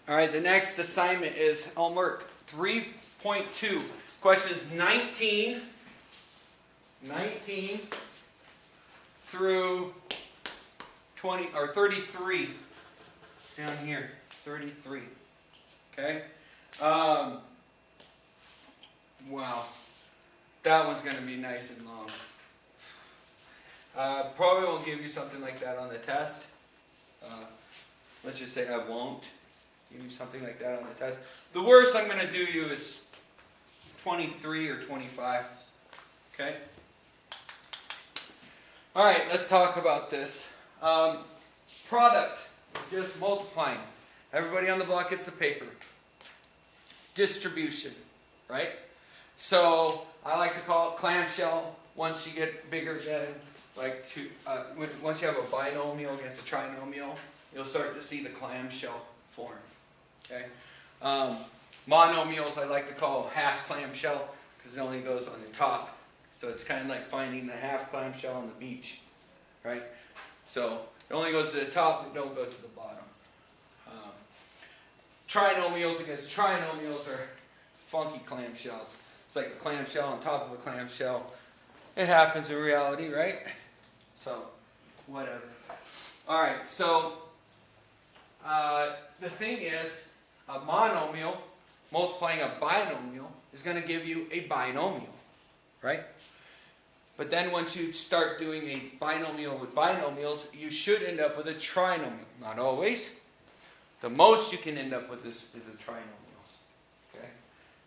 All right, the next assignment is homework 3.2. Questions 19 through 20 or 33 down here. 33. Okay? Wow. That one's going to be nice and long. Probably won't give you something like that on the test. Let's just say I won't give you something like that on the test. The worst I'm going to do you is 23 or 25. Okay? Alright, let's talk about this. Product. Just multiplying. Everybody on the block gets the paper. Distribution. Right? So, I like to call it clamshell once you get bigger than like two. Once you have a binomial against a trinomial, you'll start to see the clamshell form. Okay? Monomials I like to call half clamshell because it only goes on the top. So it's kind of like finding the half clamshell on the beach. Right? So it only goes to the top, it don't go to the bottom. Trinomials against trinomials are funky clamshells. It's like a clamshell on top of a clamshell. It happens in reality, right? So, whatever. Alright, so the thing is, a monomial multiplying a binomial is going to give you a binomial, right? But then once you start doing a binomial with binomials, you should end up with a trinomial. Not always. The most you can end up with is a trinomial. Okay?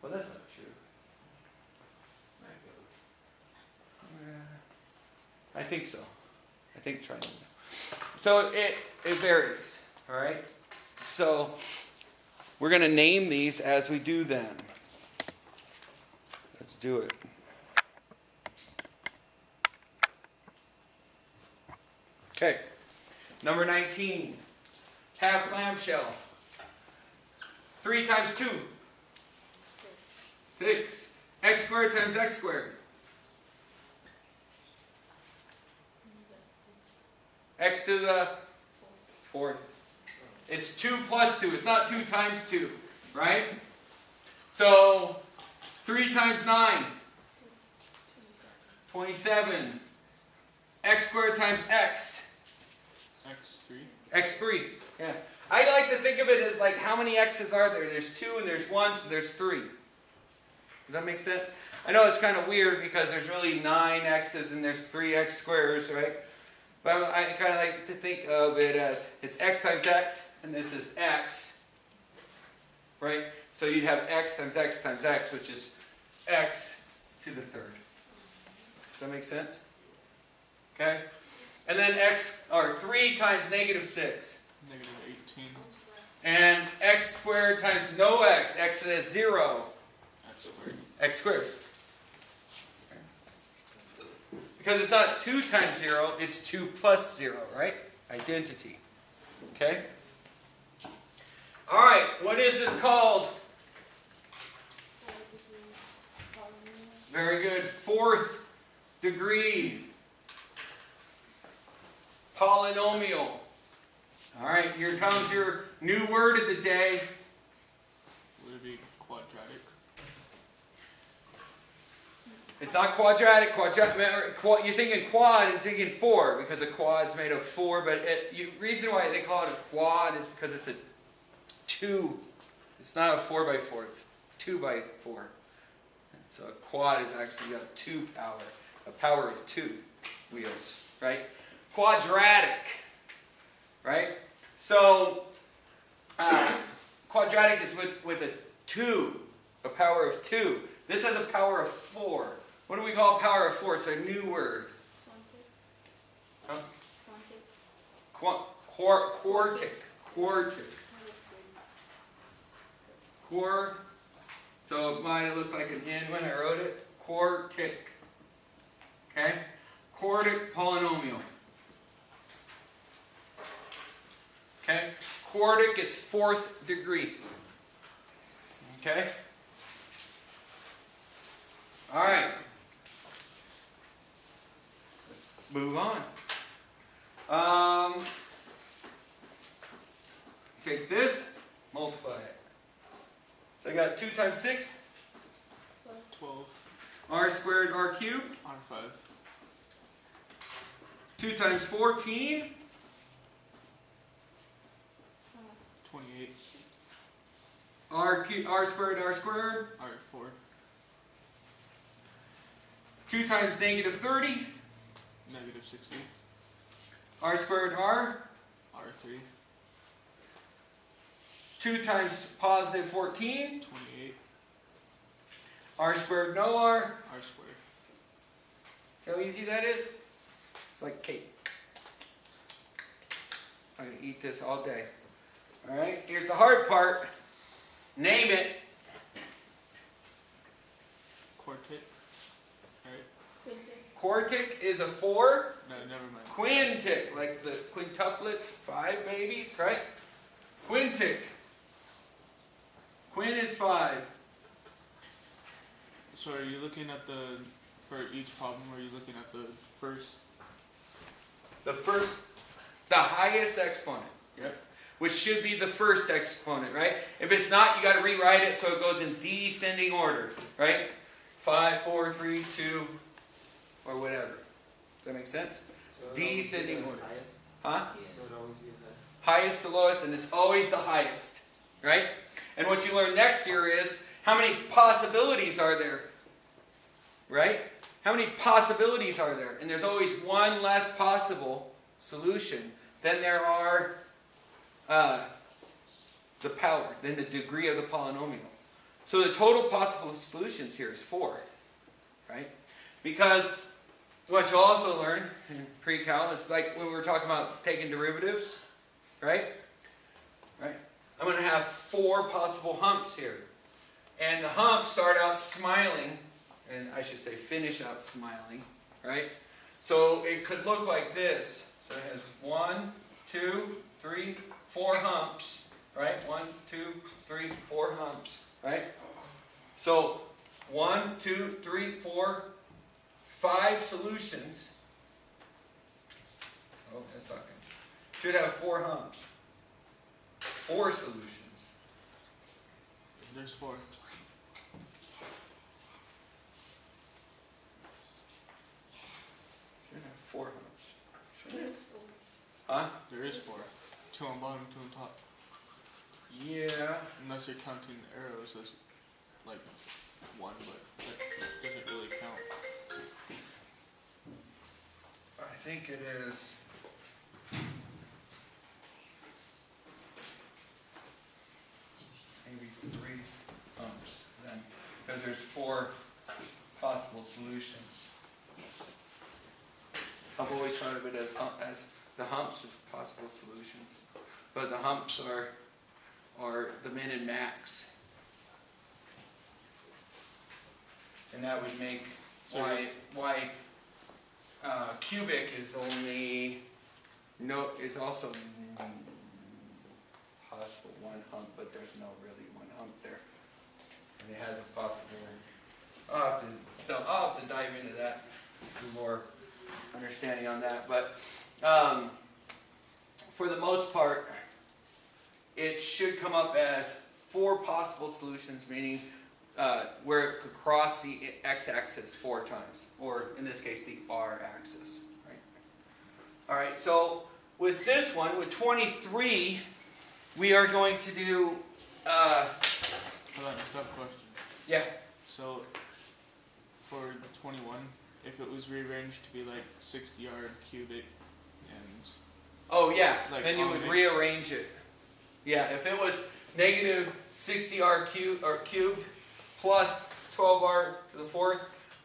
Well, that's not true. I think so. I think trinomial. So it varies. Alright? So we're going to name these as we do them. Let's do it. Okay. Number 19. Half clamshell. 3 times 2. 6. X squared times x squared. X to the 4th. It's 2 plus 2. It's not 2 times 2. Right? So, 3 times 9. 27. X squared times x. X3. X3. Yeah. I like to think of it as like how many x's are there? There's 2 and there's 1, so there's 3. Does that make sense? I know it's kind of weird because there's really 9 x's and there's 3 x squares, right? But I kind of like to think of it as it's x times x, and this is x, right? So you'd have x times x times x, which is x to the 3rd. Does that make sense? Okay? And then x, or 3 times negative 6. Negative 18. And x squared times no x to the 0. X squared. X squared. Because it's not 2 times 0, it's 2 plus 0, right? Identity. Okay? Alright, what is this called? Very good. 4th degree polynomial. Alright, here comes your new word of the day. Would it be quadratic? It's not quadratic. You're thinking quad and thinking 4 because a quad's made of 4. But the reason why they call it a quad is because it's a 2. It's not a 4 by 4. It's 2 by 4. So a quad is actually got 2 power. A power of 2 wheels. Right? Quadratic. Right? So quadratic is with a 2. A power of 2. This has a power of 4. What do we call a power of 4? It's a new word. Quartic. So it might have looked like an N when I wrote it. Quartic. Okay? Quartic polynomial. Okay? Quartic is 4th degree. Okay? Alright. Let's move on. Take this, multiply it. So I got 2 times 6, 12. r squared, r cubed. R5. 2 times 14, 28. r squared, R4. 2 times negative 30, Negative 60. r squared, r. R3. 2 times positive 14, 28. r squared, no r. R squared. See how easy that is? It's like cake. I can eat this all day. Alright, here's the hard part. Name it. Quartet. Right? Quartic is a 4. No, never mind. Quintic, like the quintuplets, 5 babies, right? Quintic. Quin is 5. So are you looking at for each problem, are you looking at the first? The highest exponent. Yep. Which should be the first exponent, right? If it's not, you got to rewrite it so it goes in descending order, right? 5, 4, 3, 2, or whatever. Does that make sense? So Descending order. highest? Huh? So it always be the Highest to lowest, and it's always the highest, right? And what you learn next year is how many possibilities are there, right? How many possibilities are there? And there's always one less possible solution than there are the power, than the degree of the polynomial. So the total possible solutions here is 4, right? Because what you'll also learn in pre-cal is like when we were talking about taking derivatives, right? Right? I'm going to have 4 possible humps here. And the humps start out smiling, and I should say finish out smiling, right? So it could look like this. So it has 1, 2, 3, 4 humps, right? 1, 2, 3, 4 humps, right? So 1, 2, 3, 4, 5 solutions. Oh, that's not good. Should have 4 humps. 4 solutions. There's 4. Should have 4 humps. Should have. 4. Huh? There is 4. 2 on bottom, 2 on top. Yeah. Unless you're counting the arrows as like 1, but that doesn't really count. I think it is. Maybe 3 humps then, because there's 4 possible solutions. I've always thought of it as the humps as possible solutions, but the humps are the min and max, and that would make why cubic is only is also possible 1 hump, but there's no really 1 hump there, and it has a possible. I'll have to dive into that for more understanding on that, but for the most part, it should come up as 4 possible solutions, meaning where it could cross the x-axis 4 times, or in this case, the r-axis. Right? All right. So with this one, with 23, we are going to do. Hold on, I have a question. Yeah. So for the 21, if it was rearranged to be like 60-yard cubic and Oh yeah. Like then you on would mix. rearrange it. Yeah. If it was negative 60r cubed plus 12r to the 4th,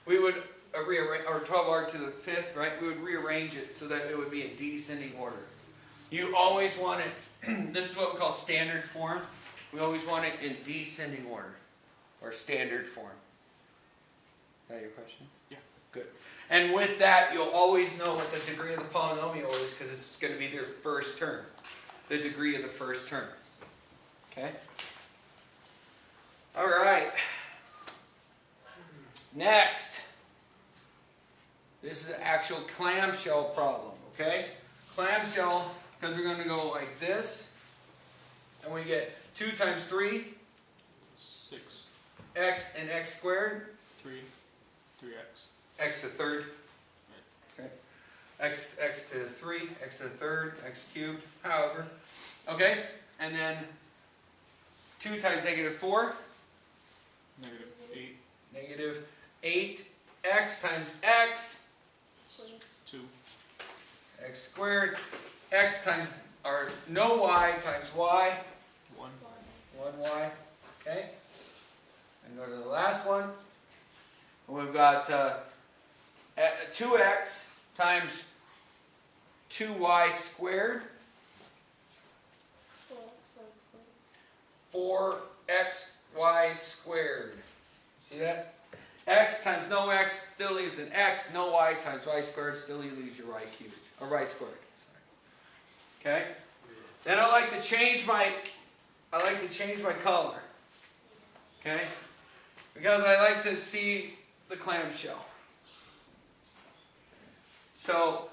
we would rearrange, or 12r to the 5th, right? We would rearrange it so that it would be in descending order. You always want it. This is what we call standard form. We always want it in descending order, or standard form. Is that your question? Yeah. Good. And with that, you'll always know what the degree of the polynomial is because it's going to be their first term. The degree of the first term. Okay? All right. Next. This is an actual clamshell problem. Okay? Clamshell, because we're going to go like this. And we get 2 times 3, 6. x and x squared, 3x. x to the third. Okay. X to the 3, x to the third, x cubed, however. Okay, and then 2 times negative 4, Negative 8. negative 8, x times x, 2. x squared, x times, or no y times y, 1. 1y, okay? And go to the last one. We've got 2x times 2y squared, 4xy squared. See that? X times no x still leaves an x. No y times y squared still leaves your y cubed, or y squared. Sorry. Okay. Then I like to change my color. Okay. Because I like to see the clamshell. So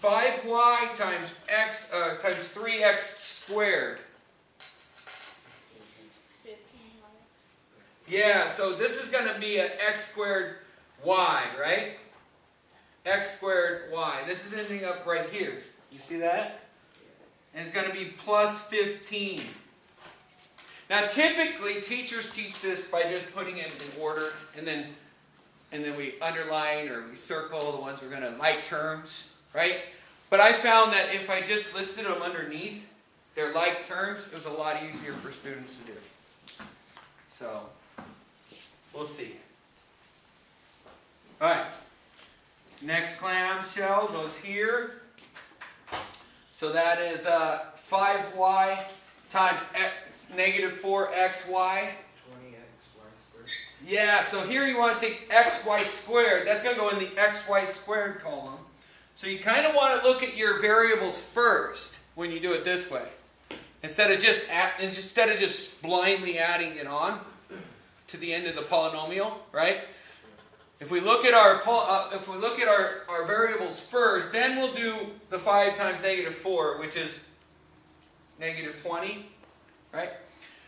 5y times x times 3x squared. Yeah, so this is going to be an x squared y, right? X squared y. This is ending up right here. You see that? And it's going to be plus 15. Now typically teachers teach this by just putting it in order, and then we underline or we circle the ones we're going to like terms, right? But I found that if I just listed them underneath their like terms, it was a lot easier for students to do. So we'll see. All right. Next clamshell goes here. So that is 5y times negative 4xy. 20xy squared. Yeah, so here you want to think xy squared. That's going to go in the xy squared column. So you kind of want to look at your variables first when you do it this way. Instead of just blindly adding it on to the end of the polynomial, right? If we look at our variables first, then we'll do the 5 times negative 4, which is negative 20, right?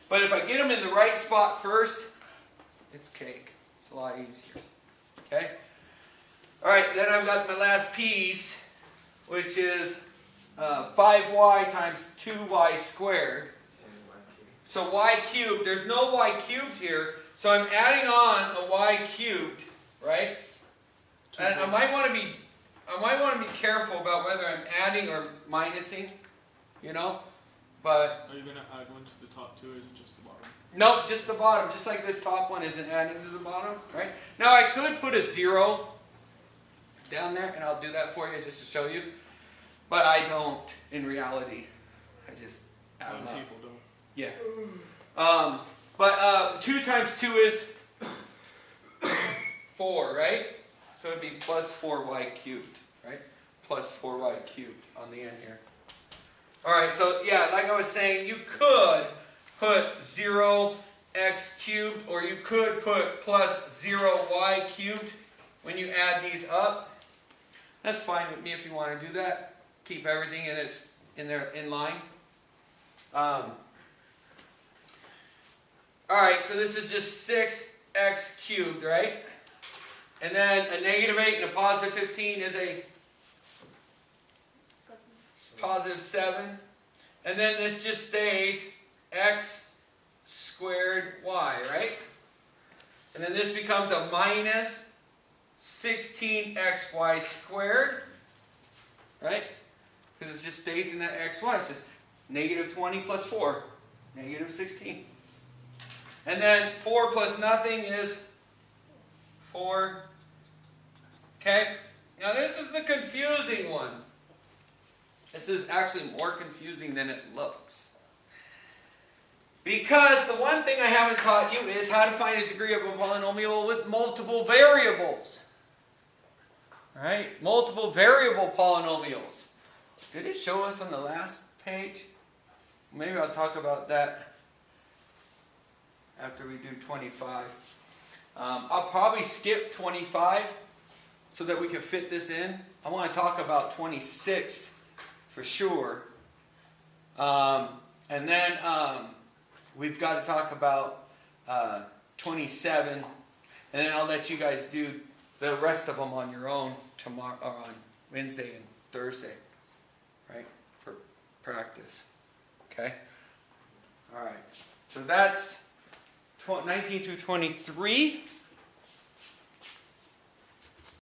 But if I get them in the right spot first, it's cake. It's a lot easier. Okay? All right, then I've got my last piece, which is 5y times 2y squared. So y cubed, there's no y cubed here, so I'm adding on a y cubed, right? And I might want to be careful about whether I'm adding or minusing, you know? But Are you going to add one to the top two, or is it just the bottom? nope, just the bottom. Just like this top one isn't adding to the bottom, right? Now I could put a 0 down there, and I'll do that for you just to show you. But I don't in reality. I just add them Some up. people don't. Yeah. But 2 times 2 is 4, right? So it'd be plus 4y cubed, right? Plus 4y cubed on the end here. Alright, so yeah, like I was saying, you could put 0x cubed, or you could put plus 0y cubed when you add these up. That's fine with me if you want to do that. Keep everything in line. Alright, so this is just 6x cubed, right? And then a negative 8 and a positive 15 is a positive 7. And then this just stays x squared y, right? And then this becomes a minus 16xy squared, right? Because it just stays in that xy. It's just negative 20 plus 4, negative 16. And then 4 plus nothing is 4. Okay? Now this is the confusing one. This is actually more confusing than it looks. Because the one thing I haven't taught you is how to find a degree of a polynomial with multiple variables. Right? Multiple variable polynomials. Did it show us on the last page? Maybe I'll talk about that after we do 25. I'll probably skip 25 so that we can fit this in. I want to talk about 26 for sure. And then we've got to talk about 27, and then I'll let you guys do the rest of them on your own tomorrow, or on Wednesday and Thursday, right, for practice. Okay? All right. So that's 19 through 23.